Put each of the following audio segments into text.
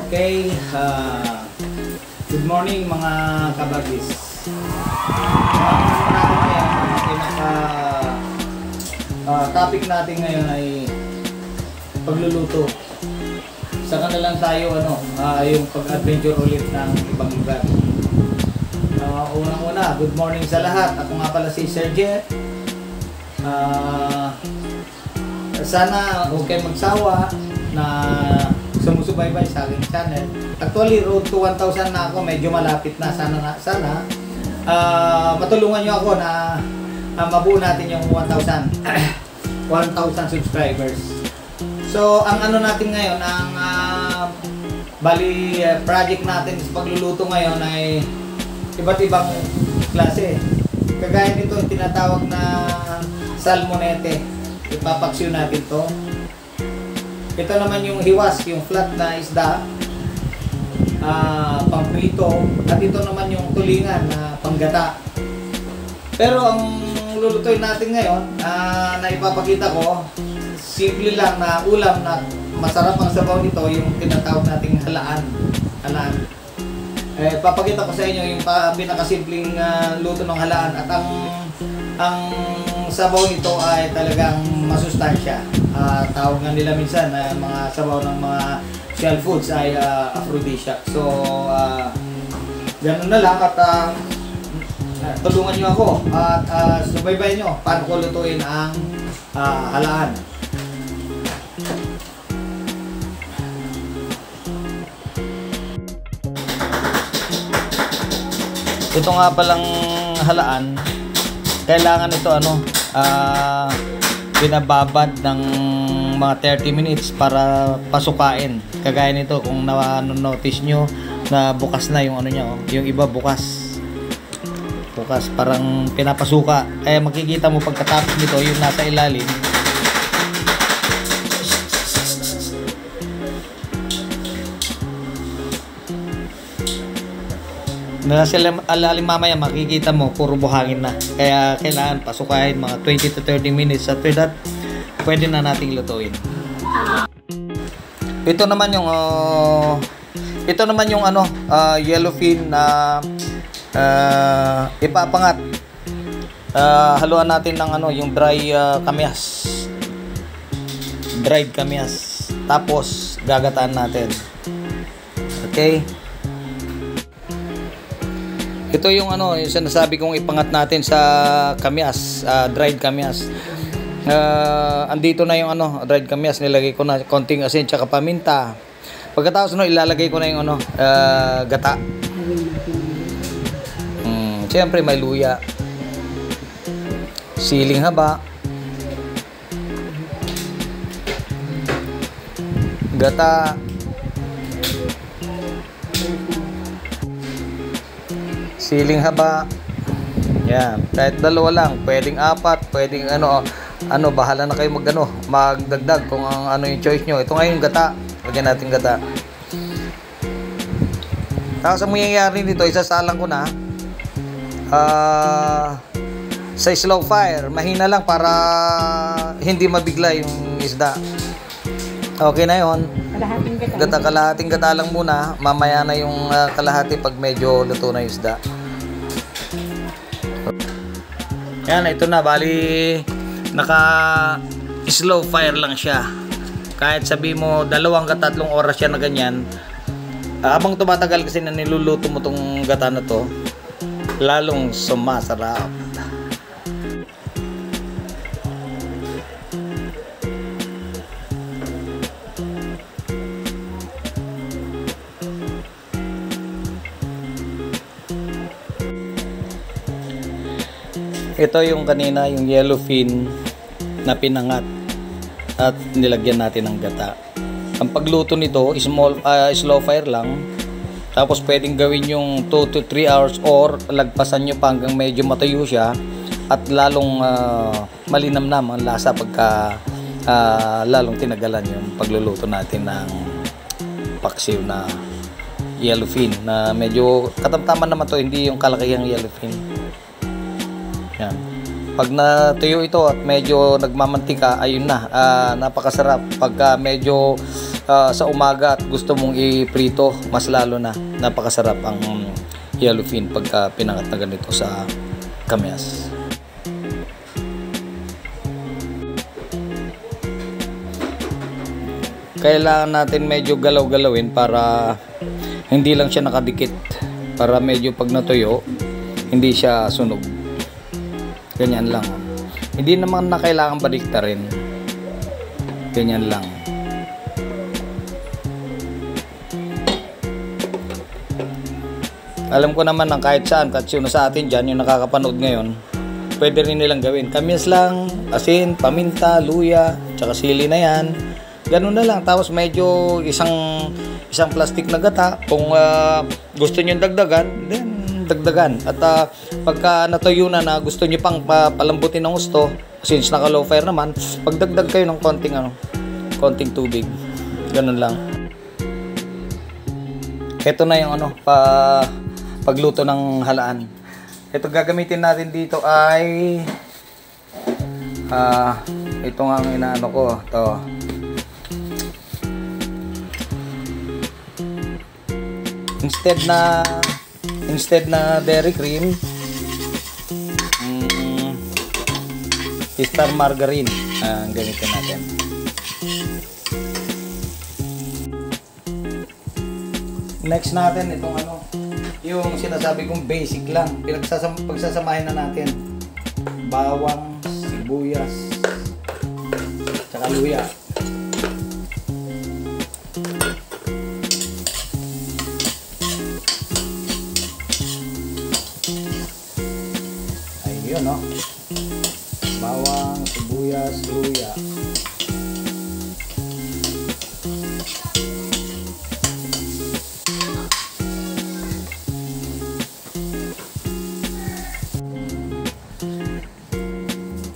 Okay, good morning mga kabagis. Topic natin ngayon ay pagluluto. Saka na lang tayo yung pag-adventure ulit ng ibang lugar. Unang-una, good morning sa lahat. Ako nga pala si Sir Jet. Sana huwag kayong magsawa na sumusubaybay sa aking channel. Actually, road to 1,000 na ako. Medyo malapit na. Sana matulungan nyo ako na mabuo natin yung 1,000 1,000 subscribers. So, ang natin ngayon, ang project natin sa pagluluto ngayon ay iba't ibang klase. Kagaya nito, tinatawag na salmonete. Ipapaksiw natin to. Ito naman yung hiwas, yung flat na isda, pamprito, at ito naman yung tulingan na panggata. Pero ang lulutuin natin ngayon, na ipapakita ko, simple lang na ulam na masarap ang sabaw nito, yung tinatawag nating halaan. Papakita ko sa inyo yung pinakasimpleng luto ng halaan, at ang sabaw nito ay talagang masustansya. Tawag nga nila minsan na mga sabaw ng mga shell foods ay aphrodisiac. So, ganun na lang, at tulungan nyo ako at subaybayan nyo paano ko lutuin ang halaan. Ito nga palang halaan, kailangan ito binababad ng mga 30 minutes para pasukain. Kagaya nito, kung na-notice nyo na bukas na yung yung iba bukas parang pinapasuka. Kaya makikita mo pagkatapos nito yung nasa ilalim nasa ilalim, mamaya makikita mo puro buhangin na. Kaya kailangan pasukain mga 20 to 30 minutes. After that, pwede na nating lutuin. Ito naman yung yellowfin na ipapangat. Haluan natin ng yung kamyas. Dried kamyas. Tapos gagataan natin. Okay? Ito yung yung sinasabi kong ipangat natin sa kamyas, dried kamyas. Andito na yung dried kamyas, nilagay ko na konting asin tsaka paminta. Pagkatapos ilalagay ko na yung gata. Siyempre may luya, siling haba, gata, siling haba. Yan, kahit dalawa lang, pwedeng apat, pwedeng bahala na kayo magdagdag kung ano yung choice nyo. Ito ngayon gata, lagyan natin gata. Tapos ang mangyayari nito, isasalang ko na sa slow fire, mahina lang para hindi mabigla yung isda. Okay na yun. Kalahating gata lang muna. Mamaya na yung kalahati pag medyo luto na yung isda. Yan, ito na. Bali, naka slow fire lang siya. Kahit sabi mo 2 ka 3 oras siya na ganyan, habang tumatagal kasi na niluluto mo tong gata na to, lalong sumasarap. Ito yung kanina, yung yellowfin na pinangat at nilagyan natin ng gata. Ang pagluto nito, slow fire lang. Tapos pwedeng gawin yung 2 to 3 hours or lagpasan nyo pa hanggang medyo matuyo siya at lalong malinamnam ang lasa pagka lalong tinagalan yung pagluluto natin ng paksiw na yellowfin na medyo katamtaman naman to, hindi yung kalakihang yellowfin. Yan. Pag natuyo ito at medyo nagmamantika, ayun na, napakasarap. Pagka medyo sa umaga at gusto mong iprito, mas lalo na napakasarap ang yellowfin pagka pinangat na ganito sa kamyas. Kailangan natin medyo galaw-galawin para hindi lang siya nakadikit, para medyo pag natuyo hindi siya sunog. Ganyan lang. Hindi naman na kailangan baliktarin. Ganyan lang. Alam ko naman ng kahit saan, kahit sino sa atin dyan, yung nakakapanood ngayon, pwede rin nilang gawin. Kamyas lang, asin, paminta, luya, tsaka sili na yan. Ganun na lang. Tapos medyo isang plastic na gata. Kung gusto nyo dagdagan, then dagdagan. At pagka natuyo na gusto nyo pang palambutin ng gusto, since naka low fire naman, pagdagdag kayo ng konting tubig. Ganun lang. Ito na yung pagluto ng halaan. Ito gagamitin natin dito ay ito nga ang inaano ko, to. Instead na dairy cream, star margarine ang gamitin natin. Next natin itong yung sinasabi kong basic lang, pagsasamahin na natin bawang, sibuyas, tsaka luya. Ayun, no? Bawang, sibuyas, luya.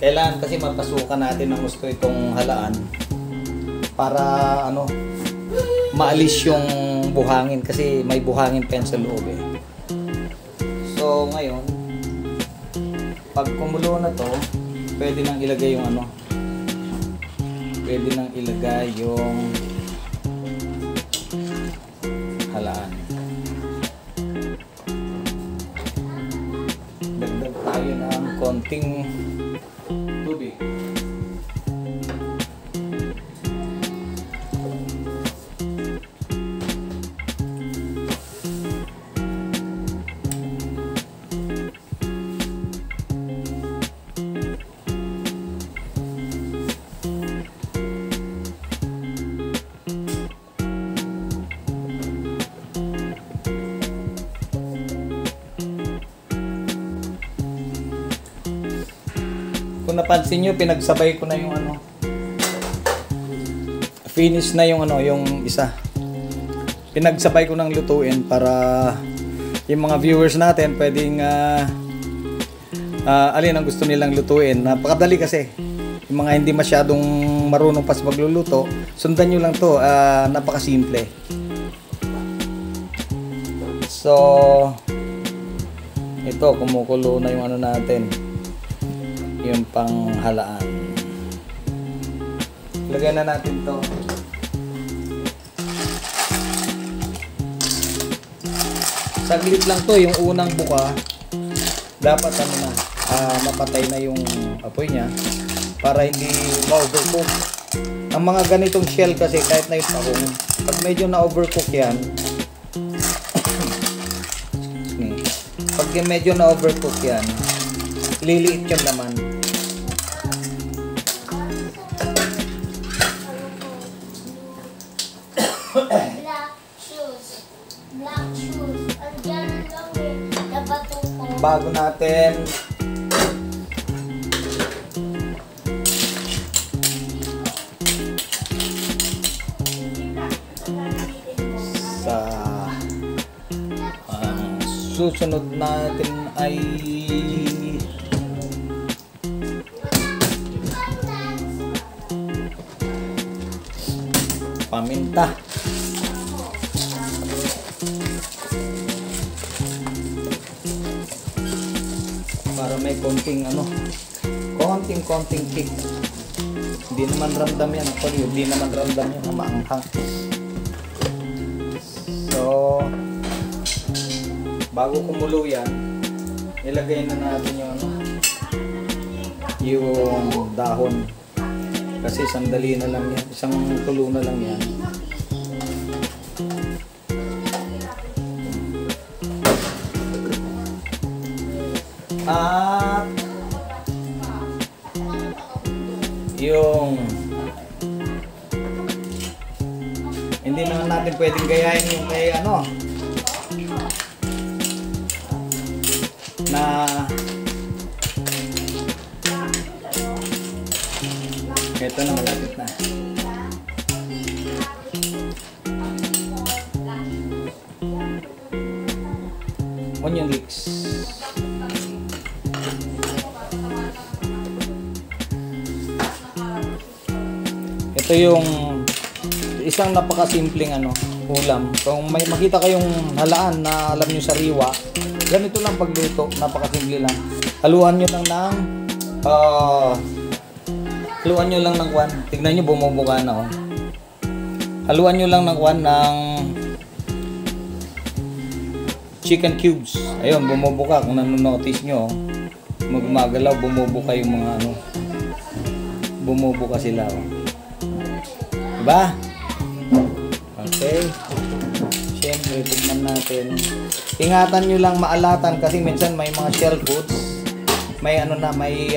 Kailangan kasi mapasukan natin ng gusto itong halaan para maalis yung buhangin, kasi may buhangin pa yan sa loob eh. So ngayon, pag kumulo na to, pwede nang ilagay yung halaan. Dagdag tayo ng konting tubig. Kung napansin nyo, pinagsabay ko na yung finish na yung isa. Pinagsabay ko ng lutuin para yung mga viewers natin pwedeng alin ang gusto nilang lutuin. Napakadali kasi. Yung mga hindi masyadong marunong pa sa magluluto, sundan nyo lang to. Napakasimple. So ito, kumukulo na yung natin, yung panghalaan. Lagay na natin to. Saglit lang to, yung unang buka dapat mapatay na yung apoy niya para hindi ma-overcook. Ang mga ganitong shell kasi, kahit na yung tahong, pag medyo na-overcook yan, pag medyo na-overcook yan, liliit yung laman. Black shoes. Andiyan lang nabato ko. Bago natin sa susunod natin ay paminta. Para may konting konting kick. Hindi naman ramdam yan. Actually, hindi naman ramdam yan na maanghang. bago kumulo yan, ilagay na natin yung ano, yung dahon. Kasi sandali na lang yan, isang kulo na lang yan. At yung hindi naman natin pwedeng gayahin yung kay ano na ito na malapit na. Onion leeks. Ito yung isang napakasimpleng ano, ulam. Kung may makita kayong halaan na alam nyo sariwa, ganito lang pagluto, napakasimple lang. Haluan nyo lang ng haluan nyo lang ng kwan. Tignan nyo, bumubuka na oh. Haluan nyo lang ng kwan ng chicken cubes. Ayun, bumubuka. Kung nanonotice nyo, magmagalaw, bumubuka yung mga ano. Bumubuka sila oh. Diba? Okay. Siyempre, tignan natin. Ingatan nyo lang maalatan kasi minsan may mga shell foods. May ano na, may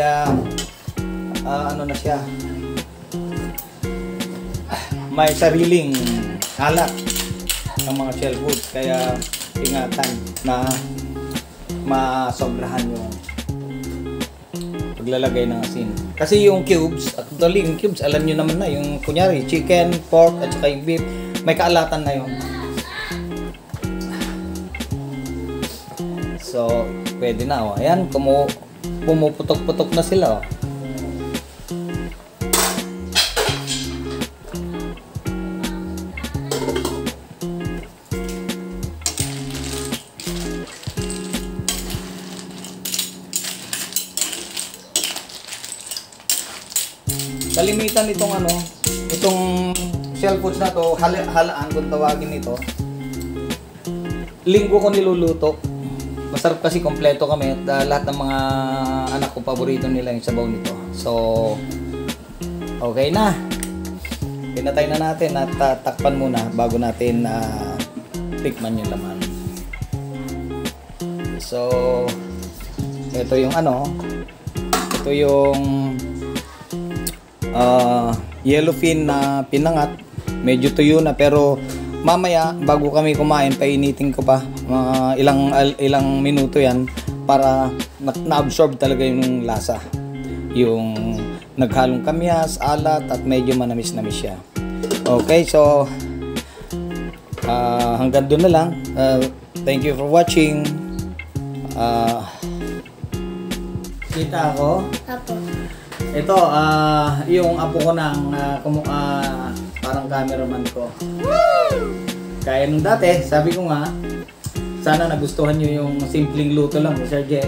ano na siya. May sariling alat ng mga shell foods. Kaya ingatan na masobrahan yung paglalagay ng asin. Kasi yung cubes, actually yung cubes, alam nyo naman na, yung kunyari, chicken, pork, at saka yung beef, may kaalatan na yun. So, pwede na, oh. Ayan, pumuputok-putok na sila, oh. Kalimitan itong ano, itong shell foods na to, halaan kung tawagin ito. Linggo ko niluluto. Masarap kasi kompleto kami at lahat ng mga anak ko paborito nila yung sabaw nito. So, okay na. Pinatay na natin at takpan muna bago natin tikman yung laman. So, ito yung ano, ito yung yellowfin na pinangat. Medyo tuyo na pero mamaya bago kami kumain painitin ko pa ilang minuto yan para na-absorb talaga yung lasa, yung naghalong kamyas, alat at medyo manamis-namis siya. Okay, so hanggang doon na lang. Thank you for watching. Kita ako? Apo. Ito, yung apo ko ng parang cameraman ko. Kaya nung dati, sabi ko nga, sana nagustuhan nyo yung simpleng luto lang ni Sir J.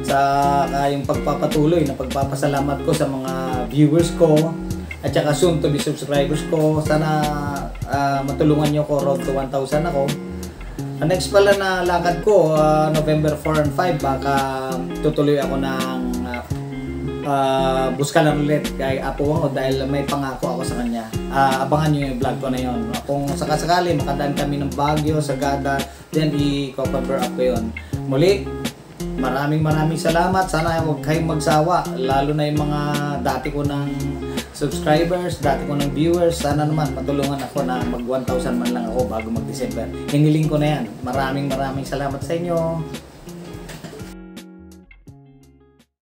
Sa yung pagpapatuloy na pagpapasalamat ko sa mga viewers ko at saka soon to be subscribers ko. Sana matulungan nyo ko road to 1,000 ako. Ang next pala na lakad ko, November 4 and 5, baka tutuloy ako ng Buskalan ulit kay Apo Wango dahil may pangako ako sa kanya. Abangan nyo yung vlog ko na yun. Kung sakasakali makadaan kami ng Baguio, Sagada, then i-cover up ko yun. Muli, maraming salamat. Sana huwag kayong magsawa, lalo na yung mga dati ko ng subscribers, dati ko ng viewers. Sana naman matulungan ako na mag 1,000 man lang ako bago mag-December. Hiniling ko na yan. Maraming salamat sa inyo.